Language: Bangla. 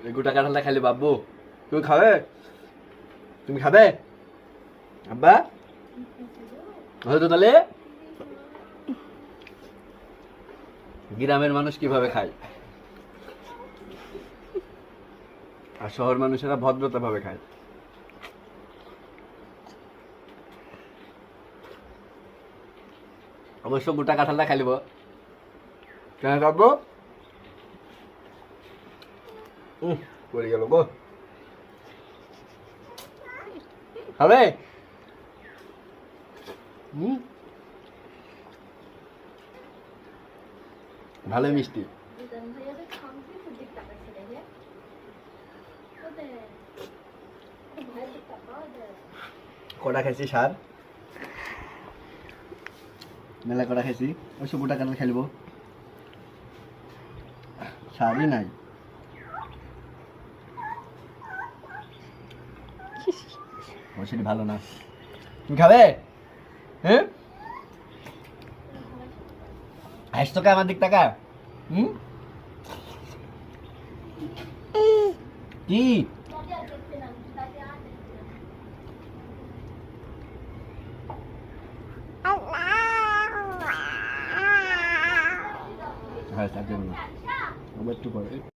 এই গোটা কাঁঠালটা খাইলে বাবু তুমি খাবে? তুমি খাবে আব্বা? হয়তো তাহলে গ্রামের মানুষ কিভাবে খায় আর শহর মানুষেরা ভদ্রতা ভাবে খায়। অবশ্য গোটা কাঁঠালটা খাই লিব কেন যাবো পড়ে গেল গো। হবে ভালোই মিষ্টি। কটা খাইছি সার মেলা কটা খাইছি ওই গোটা কাঁঠাল খাই লিব সারই নাই। সেটি ভালো না। তুমি খাবে? হ্যাঁ হাসতো কে আমার দিক টাকা কি হ্যাঁ একটু পরে